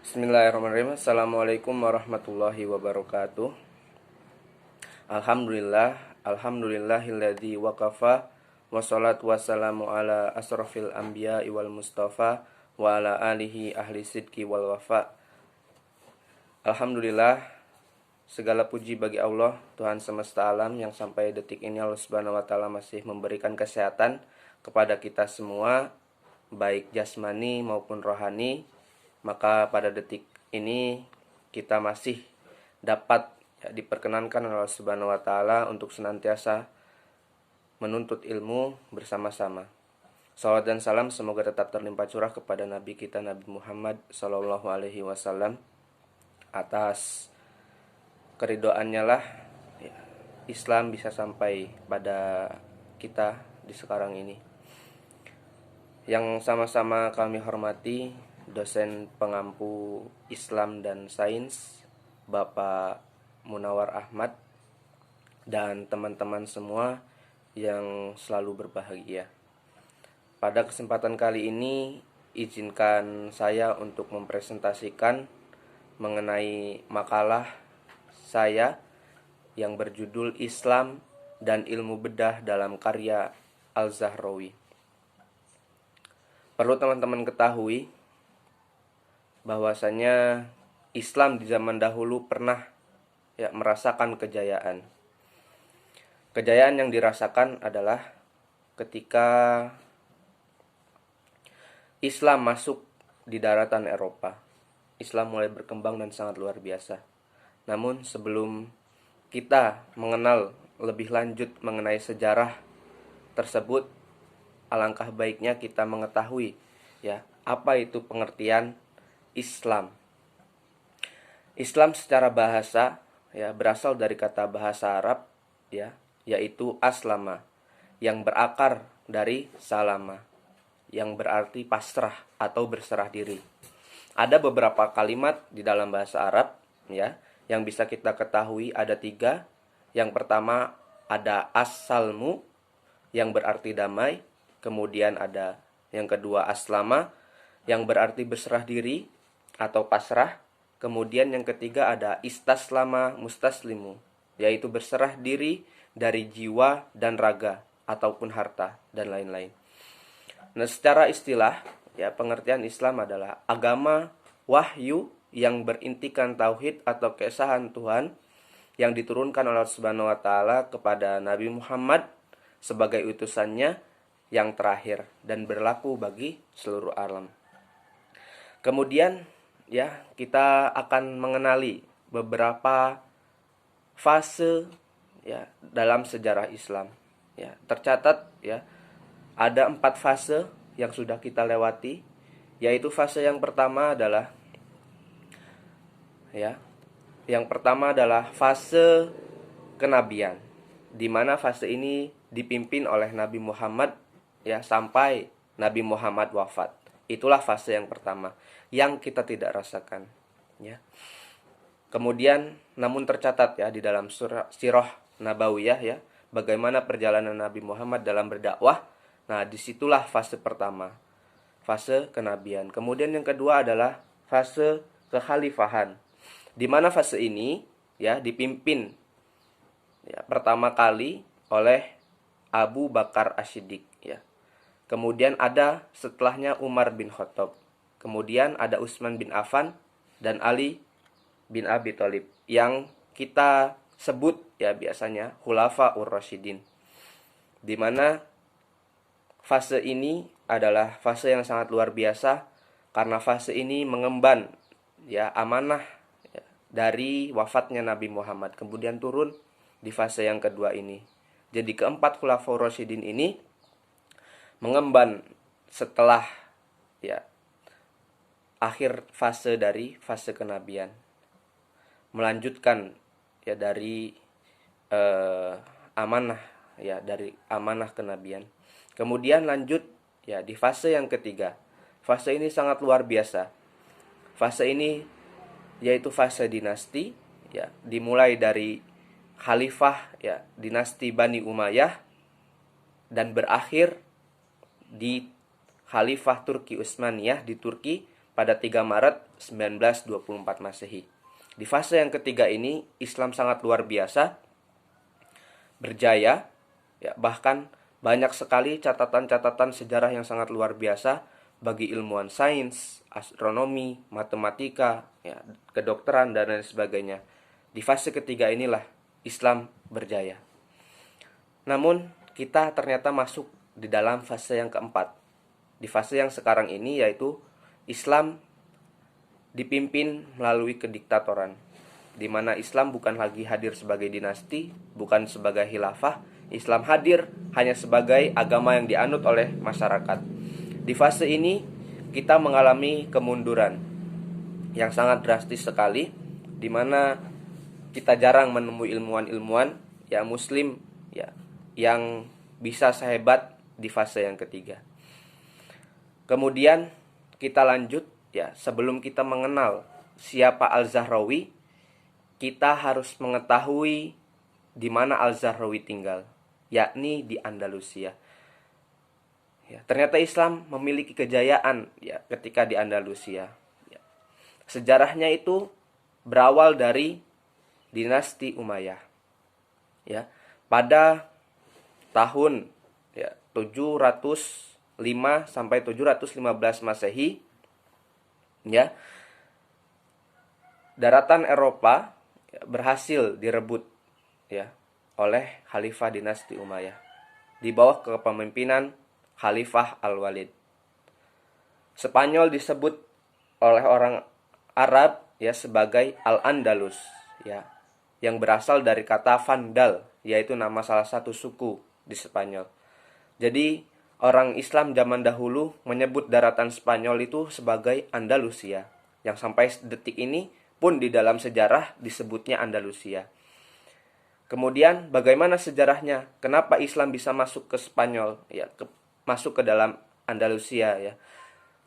Bismillahirrahmanirrahim. Assalamualaikum warahmatullahi wabarakatuh. Alhamdulillahilladzi waqafa wassalatu wassalamu ala asrafil anbiya wal mustafa wa ala alihi ahli sidqi wal wafa. Alhamdulillah, segala puji bagi Allah, Tuhan semesta alam, yang sampai detik ini Allah Subhanahu wa taala masih memberikan kesehatan kepada kita semua, baik jasmani maupun rohani. Maka pada detik ini kita masih dapat diperkenankan oleh Allah Subhanahu wa taala untuk senantiasa menuntut ilmu bersama-sama. Salawat dan salam semoga tetap terlimpah curah kepada Nabi kita Nabi Muhammad Sallallahu Alaihi Wasallam. Atas keridoannya lah Islam bisa sampai pada kita di sekarang ini. Yang sama-sama kami hormati dosen pengampu Islam dan Sains Bapak Munawar Ahmad dan teman-teman semua yang selalu berbahagia. Pada kesempatan kali ini izinkan saya untuk mempresentasikan mengenai makalah saya yang berjudul Islam dan Ilmu Bedah dalam karya Al-Zahrawi. Perlu teman-teman ketahui bahwasanya Islam di zaman dahulu pernah merasakan kejayaan. Kejayaan yang dirasakan adalah ketika Islam masuk di daratan Eropa. Islam mulai berkembang dan sangat luar biasa. Namun sebelum kita mengenal lebih lanjut mengenai sejarah tersebut, alangkah baiknya kita mengetahui apa itu pengertian Islam. Islam secara bahasa berasal dari kata bahasa Arab yaitu aslama, yang berakar dari salama, yang berarti pasrah atau berserah diri. Ada beberapa kalimat di dalam bahasa Arab yang bisa kita ketahui, ada 3. Yang pertama ada as-salmu yang berarti damai, kemudian ada yang kedua aslama yang berarti berserah diri atau pasrah, kemudian yang ketiga ada istaslama mustaslimu, yaitu berserah diri dari jiwa dan raga ataupun harta dan lain-lain. Nah, secara istilah pengertian Islam adalah agama wahyu yang berintikan tauhid atau keesahan Tuhan yang diturunkan oleh Allah Subhanahu wa taala kepada Nabi Muhammad sebagai utusannya yang terakhir dan berlaku bagi seluruh alam. Kemudian kita akan mengenali beberapa fase dalam sejarah Islam. Tercatat ada 4 fase yang sudah kita lewati, yaitu fase yang pertama adalah fase kenabian, di mana fase ini dipimpin oleh Nabi Muhammad sampai Nabi Muhammad wafat. Itulah fase yang pertama yang kita tidak rasakan Kemudian namun tercatat di dalam sirah Nabawiyah bagaimana perjalanan Nabi Muhammad dalam berdakwah. Nah, disitulah fase pertama, fase kenabian. Kemudian yang kedua adalah fase kekhalifahan, di mana fase ini dipimpin pertama kali oleh Abu Bakar As-Siddiq. Kemudian ada setelahnya Umar bin Khattab. Kemudian ada Utsman bin Affan dan Ali bin Abi Thalib, yang kita sebut biasanya Khulafaur Rasyidin. Di mana fase ini adalah fase yang sangat luar biasa, karena fase ini mengemban amanah dari wafatnya Nabi Muhammad, kemudian turun di fase yang kedua ini. Jadi keempat Khulafaur Rasyidin ini mengemban setelah akhir fase dari fase kenabian, melanjutkan dari amanah dari amanah kenabian. Kemudian lanjut di fase yang ketiga. Fase ini sangat luar biasa. Fase ini yaitu fase dinasti, dimulai dari khalifah dinasti Bani Umayyah dan berakhir di Khalifah Turki Utsmaniyah di Turki pada 3 Maret 1924 Masehi. Di fase yang ketiga ini Islam sangat luar biasa, berjaya, ya, bahkan banyak sekali catatan-catatan sejarah yang sangat luar biasa bagi ilmuwan sains, astronomi, matematika, ya, kedokteran dan lain sebagainya. Di fase ketiga inilah Islam berjaya. Namun kita ternyata masuk di dalam fase yang keempat. Di fase yang sekarang ini yaitu Islam dipimpin melalui kediktatoran, di mana Islam bukan lagi hadir sebagai dinasti, bukan sebagai khilafah. Islam hadir hanya sebagai agama yang dianut oleh masyarakat. Di fase ini kita mengalami kemunduran yang sangat drastis sekali, di mana kita jarang menemui ilmuwan-ilmuwan ya muslim ya yang bisa sehebat di fase yang ketiga. Kemudian kita lanjut ya, sebelum kita mengenal siapa Al-Zahrawi, kita harus mengetahui di mana Al-Zahrawi tinggal, yakni di Andalusia. Ya, ternyata Islam memiliki kejayaan ya ketika di Andalusia. Ya. Sejarahnya itu berawal dari dinasti Umayyah. Ya, pada tahun ya 705 sampai 715 Masehi, ya, daratan Eropa ya, berhasil direbut ya oleh Khalifah dinasti Umayyah di bawah kepemimpinan Khalifah Al-Walid. Spanyol disebut oleh orang Arab ya sebagai Al-Andalus ya, yang berasal dari kata Vandal, yaitu nama salah satu suku di Spanyol. Jadi orang Islam zaman dahulu menyebut daratan Spanyol itu sebagai Andalusia, yang sampai detik ini pun di dalam sejarah disebutnya Andalusia. Kemudian bagaimana sejarahnya? Kenapa Islam bisa masuk ke Spanyol? Ya, masuk ke dalam Andalusia ya.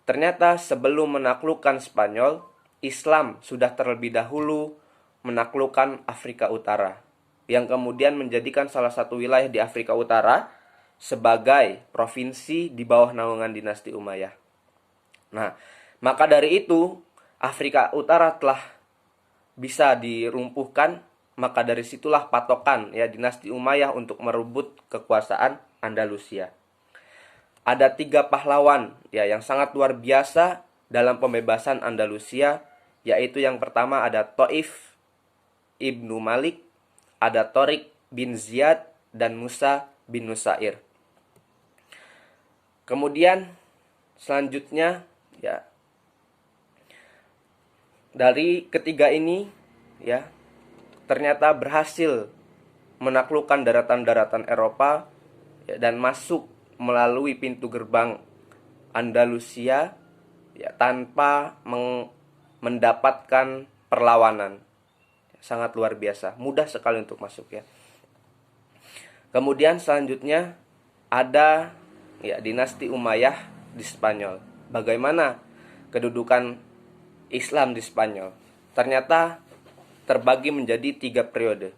Ternyata sebelum menaklukkan Spanyol, Islam sudah terlebih dahulu menaklukkan Afrika Utara, yang kemudian menjadikan salah satu wilayah di Afrika Utara sebagai provinsi di bawah naungan dinasti Umayyah. Nah, maka dari itu Afrika Utara telah bisa dirumpuhkan, maka dari situlah patokan ya dinasti Umayyah untuk merebut kekuasaan Andalusia. Ada 3 pahlawan ya yang sangat luar biasa dalam pembebasan Andalusia, yaitu yang pertama ada Taif Ibnu Malik, ada Tariq bin Ziyad, dan Musa bin Nusair. Kemudian selanjutnya ya, dari ketiga ini ya ternyata berhasil menaklukkan daratan-daratan Eropa ya, dan masuk melalui pintu gerbang Andalusia ya, tanpa mendapatkan perlawanan. Sangat luar biasa, mudah sekali untuk masuk ya. Kemudian selanjutnya ada ya dinasti Umayyah di Spanyol. Bagaimana kedudukan Islam di Spanyol? Ternyata terbagi menjadi 3 periode.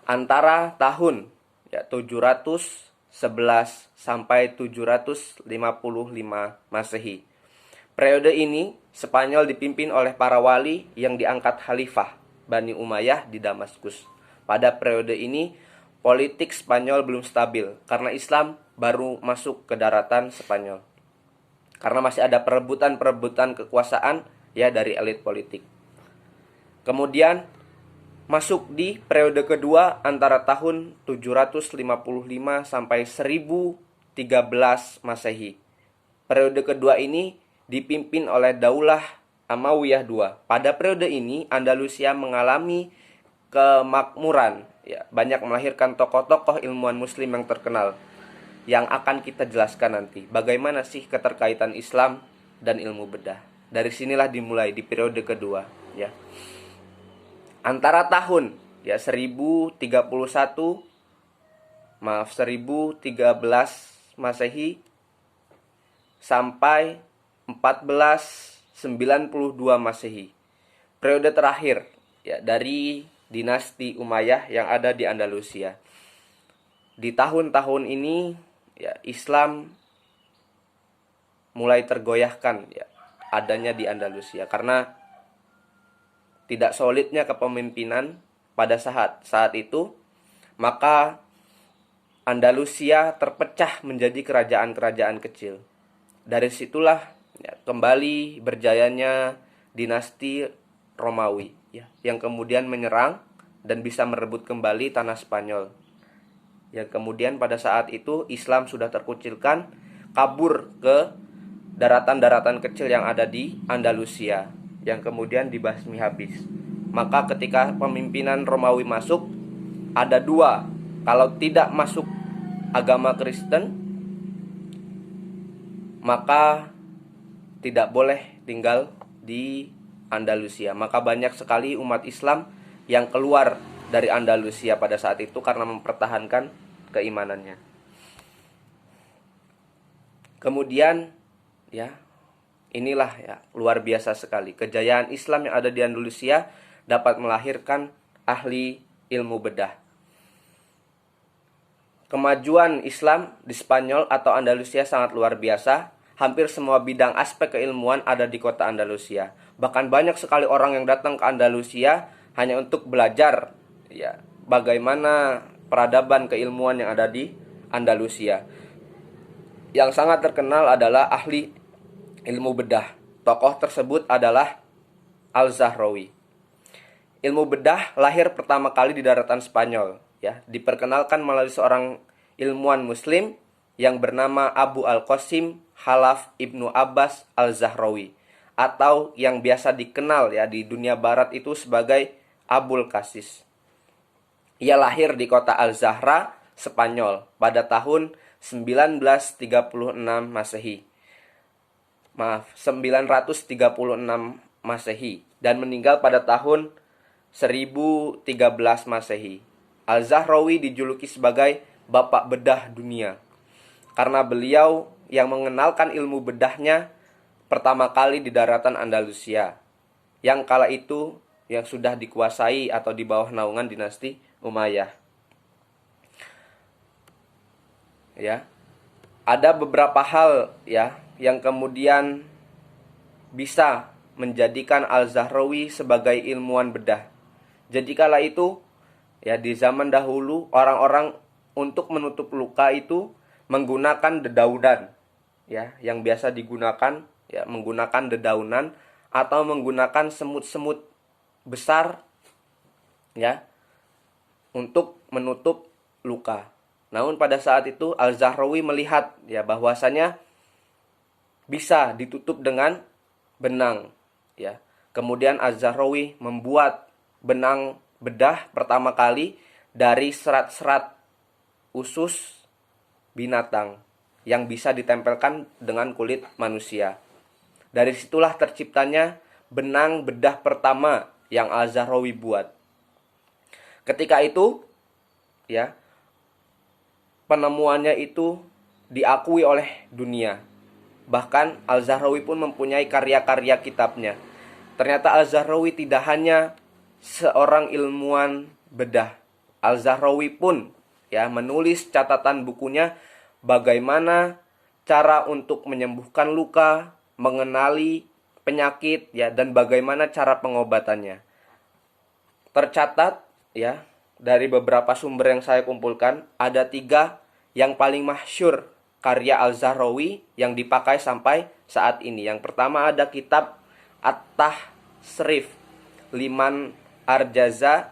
Antara tahun ya 711 sampai 755 Masehi. Periode ini Spanyol dipimpin oleh para wali yang diangkat khalifah Bani Umayyah di Damaskus. Pada periode ini politik Spanyol belum stabil karena Islam baru masuk ke daratan Spanyol. Karena masih ada perebutan kekuasaan ya dari elit politik. Kemudian masuk di periode kedua antara tahun 755 sampai 1013 Masehi. Periode kedua ini dipimpin oleh Daulah Amawiyah II. Pada periode ini Andalusia mengalami kemakmuran ya, banyak melahirkan tokoh-tokoh ilmuwan muslim yang terkenal, yang akan kita jelaskan nanti bagaimana sih keterkaitan Islam dan ilmu bedah. Dari sinilah dimulai di periode kedua ya. Antara tahun ya 1013 Masehi sampai 1492 Masehi. Periode terakhir ya dari dinasti Umayyah yang ada di Andalusia. Di tahun-tahun ini ya Islam mulai tergoyahkan ya. adanya di Andalusia karena tidak solidnya kepemimpinan pada saat itu, maka Andalusia terpecah menjadi kerajaan-kerajaan kecil. Dari situlah ya, kembali berjayanya dinasti Romawi ya, yang kemudian menyerang dan bisa merebut kembali tanah Spanyol. Yang kemudian pada saat itu Islam sudah terkucilkan, kabur ke daratan-daratan kecil yang ada di Andalusia, yang kemudian dibasmi habis. Maka ketika pemimpinan Romawi masuk, ada dua. Kalau tidak masuk agama Kristen, maka tidak boleh tinggal di Andalusia. Maka banyak sekali umat Islam yang keluar dari Andalusia pada saat itu karena mempertahankan keimanannya. Kemudian ya, inilah ya luar biasa sekali kejayaan Islam yang ada di Andalusia dapat melahirkan ahli ilmu bedah. Kemajuan Islam di Spanyol atau Andalusia sangat luar biasa. Hampir semua bidang aspek keilmuan ada di kota Andalusia. Bahkan banyak sekali orang yang datang ke Andalusia hanya untuk belajar ya bagaimana peradaban keilmuan yang ada di Andalusia. Yang sangat terkenal adalah ahli ilmu bedah. Tokoh tersebut adalah Al-Zahrawi. Ilmu bedah lahir pertama kali di daratan Spanyol ya, diperkenalkan melalui seorang ilmuwan muslim yang bernama Abu Al-Qasim Khalaf Ibnu Abbas Al-Zahrawi, atau yang biasa dikenal ya di dunia barat itu sebagai Abul Qasis. Ia lahir di kota Al-Zahra, Spanyol pada tahun 936 Masehi. 936 Masehi dan meninggal pada tahun 1013 Masehi. Al-Zahrawi dijuluki sebagai bapak bedah dunia karena beliau yang mengenalkan ilmu bedahnya pertama kali di daratan Andalusia, yang kala itu yang sudah dikuasai atau di bawah naungan dinasti Umayyah. Ya. Ada beberapa hal ya yang kemudian bisa menjadikan Al-Zahrawi sebagai ilmuwan bedah. Jadi kala itu ya di zaman dahulu orang-orang untuk menutup luka itu menggunakan dedaunan ya, yang biasa digunakan ya menggunakan dedaunan atau menggunakan semut-semut besar ya untuk menutup luka. Namun pada saat itu Al-Zahrawi melihat ya bahwasanya bisa ditutup dengan benang ya. Kemudian Al-Zahrawi membuat benang bedah pertama kali dari serat-serat usus binatang yang bisa ditempelkan dengan kulit manusia. Dari situlah terciptanya benang bedah pertama yang Al-Zahrawi buat. Ketika itu ya penemuannya itu diakui oleh dunia. Bahkan Al-Zahrawi pun mempunyai karya-karya kitabnya. Ternyata Al-Zahrawi tidak hanya seorang ilmuwan bedah. Al-Zahrawi pun ya menulis catatan bukunya bagaimana cara untuk menyembuhkan luka, mengenali penyakit ya dan bagaimana cara pengobatannya. Tercatat ya dari beberapa sumber yang saya kumpulkan ada 3 yang paling masyhur karya Al-Zahrawi yang dipakai sampai saat ini. Yang pertama ada kitab At-Tahsrif Liman Arjaza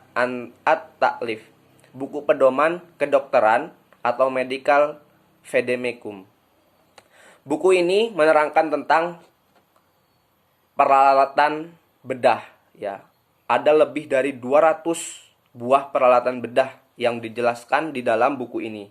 At-Ta'lif, buku pedoman kedokteran atau medical vademecum. Buku ini menerangkan tentang peralatan bedah ya. Ada lebih dari 200 buah peralatan bedah yang dijelaskan di dalam buku ini.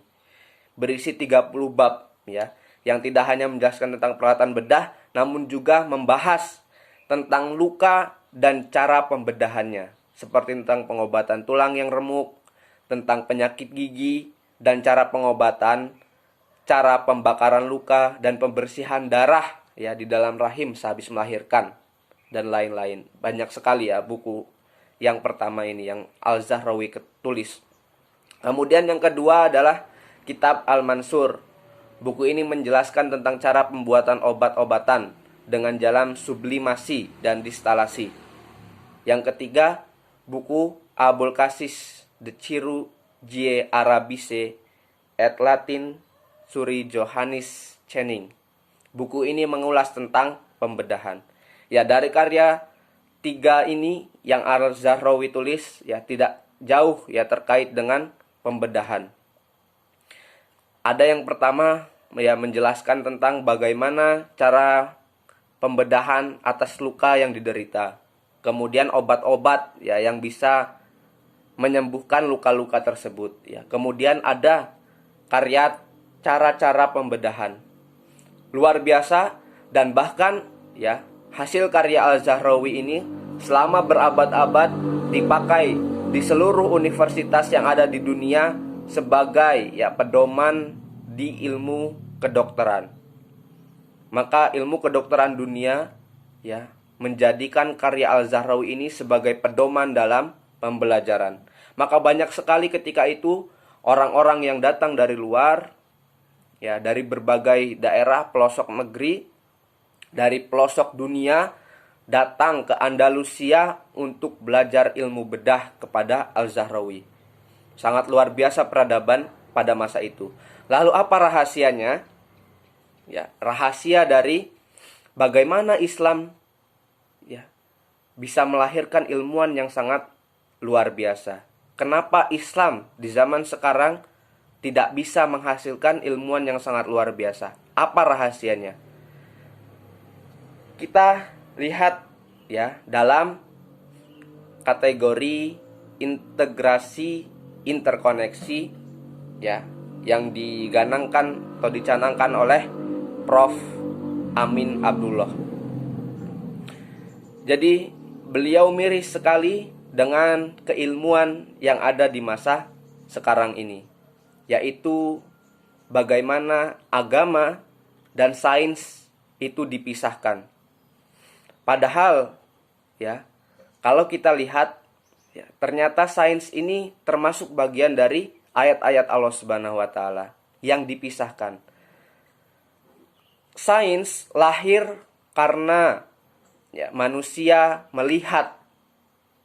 Berisi 30 bab ya, yang tidak hanya menjelaskan tentang peralatan bedah namun juga membahas tentang luka dan cara pembedahannya, seperti tentang pengobatan tulang yang remuk, tentang penyakit gigi dan cara pengobatan, cara pembakaran luka dan pembersihan darah ya di dalam rahim sehabis melahirkan dan lain-lain. Banyak sekali ya buku yang pertama ini yang Al-Zahrawi tulis. Kemudian yang kedua adalah kitab Al-Mansur. Buku ini menjelaskan tentang cara pembuatan obat-obatan dengan jalan sublimasi dan distalasi. Yang ketiga, buku Abul Kasis De Chirurgie Arabice et Latin Suri Johannes Channing. Buku ini mengulas tentang pembedahan. Ya, dari karya tiga ini yang Al-Zahrawi tulis ya tidak jauh ya terkait dengan pembedahan. Ada yang pertama ya menjelaskan tentang bagaimana cara pembedahan atas luka yang diderita. Kemudian obat-obat ya yang bisa menyembuhkan luka-luka tersebut ya. Kemudian ada karya cara-cara pembedahan. Luar biasa, dan bahkan ya hasil karya Al-Zahrawi ini selama berabad-abad dipakai di seluruh universitas yang ada di dunia sebagai ya pedoman di ilmu kedokteran. Maka ilmu kedokteran dunia ya menjadikan karya Al-Zahrawi ini sebagai pedoman dalam pembelajaran. Maka banyak sekali ketika itu orang-orang yang datang dari luar ya, dari berbagai daerah pelosok negeri, dari pelosok dunia datang ke Andalusia untuk belajar ilmu bedah kepada Al-Zahrawi. Sangat luar biasa peradaban pada masa itu. Lalu apa rahasianya? Ya, rahasia dari bagaimana Islam ya bisa melahirkan ilmuwan yang sangat luar biasa. Kenapa Islam di zaman sekarang tidak bisa menghasilkan ilmuwan yang sangat luar biasa? Apa rahasianya? Kita lihat ya dalam kategori integrasi interkoneksi ya yang dicanangkan oleh Prof. Amin Abdullah. Jadi beliau miris sekali dengan keilmuan yang ada di masa sekarang ini, yaitu bagaimana agama dan sains itu dipisahkan. Padahal ya kalau kita lihat ya, ternyata sains ini termasuk bagian dari ayat-ayat Allah Subhanahu wa taala yang dipisahkan. Sains lahir karena ya, manusia melihat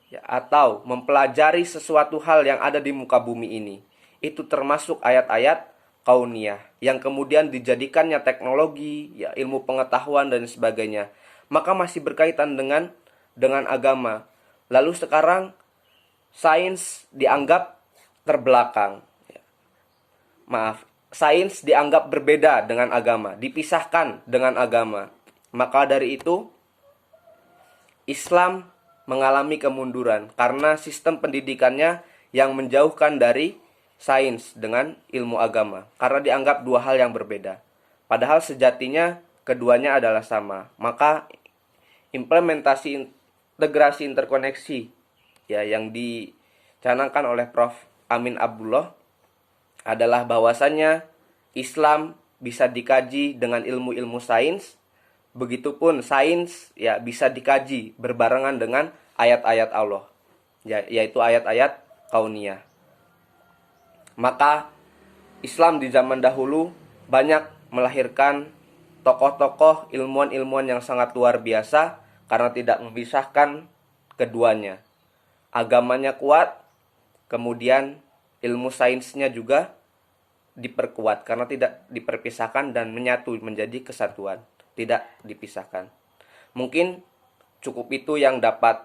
ya, atau mempelajari sesuatu hal yang ada di muka bumi ini. Itu termasuk ayat-ayat kauniyah yang kemudian dijadikannya teknologi, ya, ilmu pengetahuan dan sebagainya. Maka masih berkaitan dengan agama. Lalu sekarang sains dianggap terbelakang. Sains dianggap berbeda dengan agama, dipisahkan dengan agama. Maka dari itu Islam mengalami kemunduran karena sistem pendidikannya yang menjauhkan dari sains dengan ilmu agama, karena dianggap dua hal yang berbeda. Padahal sejatinya keduanya adalah sama. Maka implementasi integrasi interkoneksi ya yang dicanangkan oleh Prof. Amin Abdullah adalah bahwasannya Islam bisa dikaji dengan ilmu-ilmu sains. Begitupun sains ya bisa dikaji berbarengan dengan ayat-ayat Allah, ya, yaitu ayat-ayat kauniyah. Maka Islam di zaman dahulu banyak melahirkan tokoh-tokoh ilmuwan-ilmuwan yang sangat luar biasa karena tidak memisahkan keduanya. Agamanya kuat, kemudian ilmu sainsnya juga diperkuat karena tidak diperpisahkan dan menyatu menjadi kesatuan, tidak dipisahkan. Mungkin cukup itu yang dapat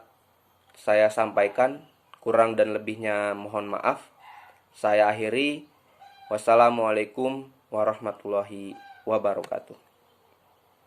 saya sampaikan, kurang dan lebihnya mohon maaf. Saya akhiri. Wassalamualaikum warahmatullahi wabarakatuh.